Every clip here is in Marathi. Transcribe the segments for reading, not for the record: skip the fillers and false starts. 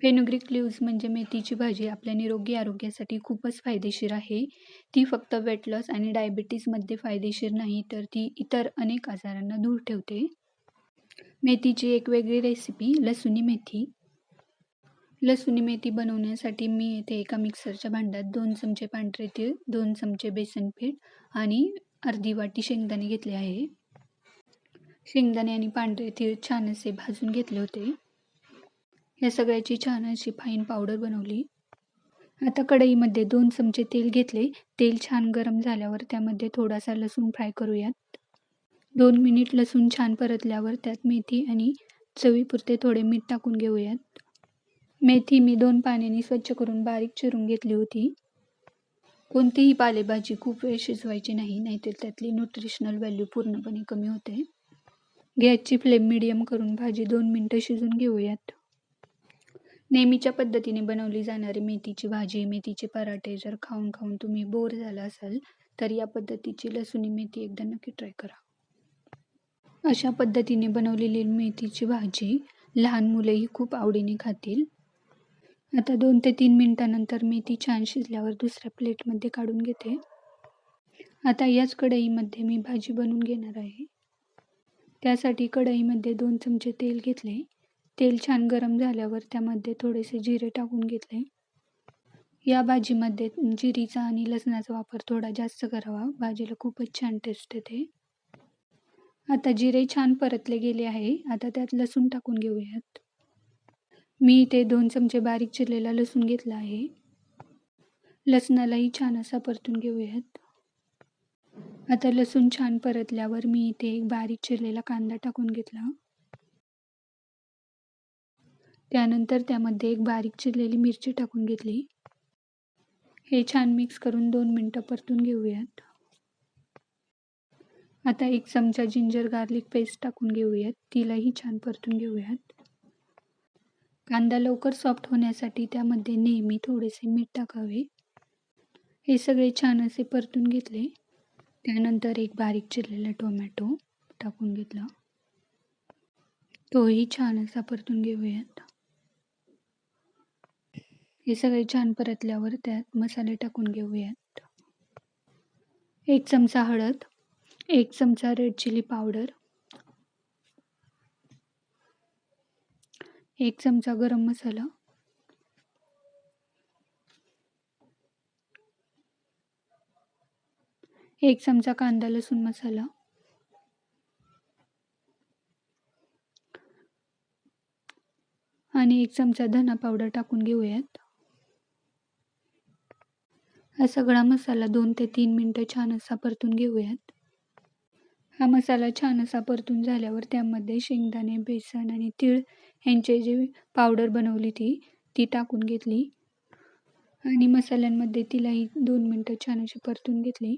फेनुग्रीक लीव्हज म्हणजे मेथीची भाजी आपल्या निरोगी आरोग्यासाठी खूपच फायदेशीर आहे. ती फक्त वेट लॉस आणि डायबिटीजमध्ये फायदेशीर नाही, तर ती इतर अनेक आजारांना दूर ठेवते. मेथीची एक वेगळी रेसिपी लसुणी मेथी. लसुणी मेथी बनवण्यासाठी मी येथे एका मिक्सरच्या भांड्यात 2 चमचे पांढरे तीळ, 2 चमचे बेसन पीठ आणि अर्धी वाटी शेंगदाणे घेतले आहे. शेंगदाणे आणि पांढरे तीळ छान असे भाजून घेतले होते. या सगळ्याची छान अशी फाईन पावडर बनवली. आता कढईमध्ये 2 चमचे तेल घेतले. तेल छान गरम झाल्यावर त्यामध्ये थोडासा लसूण फ्राय करूयात. 2 मिनिट लसूण छान परतल्यावर त्यात मेथी आणि चवीपुरते थोडे मीठ टाकून घेऊयात. मेथी मी 2 पाण्याने स्वच्छ करून बारीक चिरून घेतली होती. कोणतीही पालेभाजी खूप वेळ शिजवायची नाही, नाहीतर त्यातली न्यूट्रिशनल व्हॅल्यू पूर्णपणे कमी होते. गॅसची फ्लेम मीडियम करून भाजी 2 मिनिटं शिजून घेऊयात. नेहमीच्या पद्धतीने बनवली जाणारी मेथीची भाजी, मेथीचे पराठे जर खाऊन खाऊन तुम्ही बोर झाला असाल, तर या पद्धतीची लसुणी मेथी एकदा नक्की ट्राय करा. अशा पद्धतीने बनवलेली मेथीची भाजी लहान मुलेही खूप आवडीने खातील. आता 2 ते 3 मिनिटांनंतर मेथी छान शिजल्यावर दुसऱ्या प्लेटमध्ये काढून घेते. आता याच कढईमध्ये मी भाजी बनवून घेणार आहे. त्यासाठी कढईमध्ये 2 चमचे तेल घेतले. तेल छान गरम झाल्यावर त्यामध्ये थोडेसे जिरे टाकून घेतले. या भाजीमध्ये जिरीचा आणि लसणाचा वापर थोडा जास्त करावा. भाजीला खूपच छान टेस्ट येते. आता जिरे छान परतले गेले आहे. आता त्यात लसूण टाकून घेऊयात. मी इथे 2 चमचे बारीक चिरलेला लसूण घेतला आहे. लसणालाही छान असा परतून घेऊयात. आता लसूण छान परतल्यावर मी इथे एक बारीक चिरलेला कांदा टाकून घेतला. त्यानंतर त्यामध्ये एक बारीक चिरलेली मिरची टाकून घेतली. हे छान मिक्स करून 2 मिनिटं परतून घेऊयात. आता 1 चमचा जिंजर गार्लिक पेस्ट टाकून घेऊयात. तिलाही छान परतून घेऊयात. कांदा लवकर सॉफ्ट होण्यासाठी त्यामध्ये नेहमी थोडेसे मीठ टाकावे. हे सगळे छान असे परतून घेतले. त्यानंतर एक बारीक चिरलेला टोमॅटो टाकून घेतला. तोही छान असा परतून घेऊयात. हे सगळे छान परतल्यावर त्यात मसाले टाकून घेऊयात. 1 चमचा हळद, 1 चमचा रेड चिली पावडर, 1 चमचा गरम मसाला, 1 चमचा कांदा लसूण मसाला, आणि 1 चमचा धना पावडर टाकून घेऊयात. हा सगळा मसाला 2 ते 3 मिनिटं छान असा परतून घेऊयात. हा मसाला छान असा परतून झाल्यावर त्यामध्ये शेंगदाणे, बेसन आणि तीळ यांची जी पावडर बनवली ती टाकून घेतली आणि मसाल्यांमध्ये तिलाही 2 मिनिटं छान अशी परतून घेतली.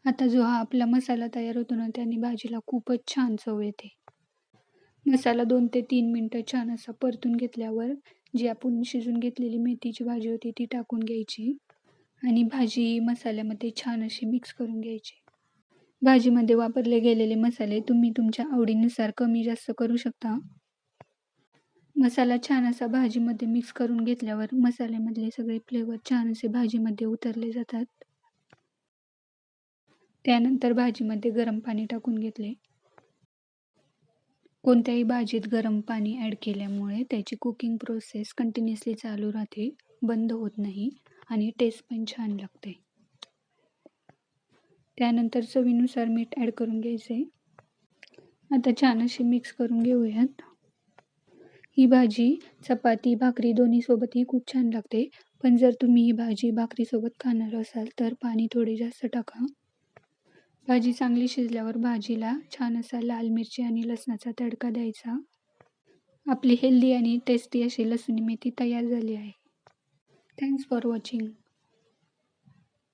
आता जो हा आपला मसाला तयार होतो ना, त्याने भाजीला खूपच छान चव येते. मसाला 2 ते 3 मिनिटं छान असा परतून घेतल्यावर जी आपण शिजून घेतलेली मेथीची भाजी होती ती टाकून घ्यायची आणि भाजी मसाल्यामध्ये छान अशी मिक्स करून घ्यायची. भाजीमध्ये वापरले गेलेले मसाले तुम्ही तुमच्या आवडीनुसार कमी जास्त करू शकता. मसाला छान असा भाजीमध्ये मिक्स करून घेतल्यावर मसाल्यामधले सगळे फ्लेवर छान असे भाजीमध्ये उतरले जातात. त्यानंतर भाजीमध्ये गरम पाणी टाकून घेतले. कोणत्याही भाजीत गरम पाणी ॲड केल्यामुळे त्याची कुकिंग प्रोसेस कंटिन्युअसली चालू राहते, बंद होत नाही आणि टेस्ट पण छान लागते. त्यानंतर चवीनुसार मीठ ॲड करून घ्यायचे. आता छान अशी मिक्स करून घेऊयात. ही भाजी चपाती, भाकरी दोन्हीसोबतही खूप छान लागते. पण जर तुम्ही ही भाजी भाकरीसोबत खाणार असाल तर पाणी थोडे जास्त टाका. भाजी चांगली शिजल्यावर भाजीला छान असा लाल मिरची आणि लसणाचा तडका द्यायचा. आपली हेल्दी आणि टेस्टी अशी लसुणी मेथी तयार झाली आहे. Thanks for watching.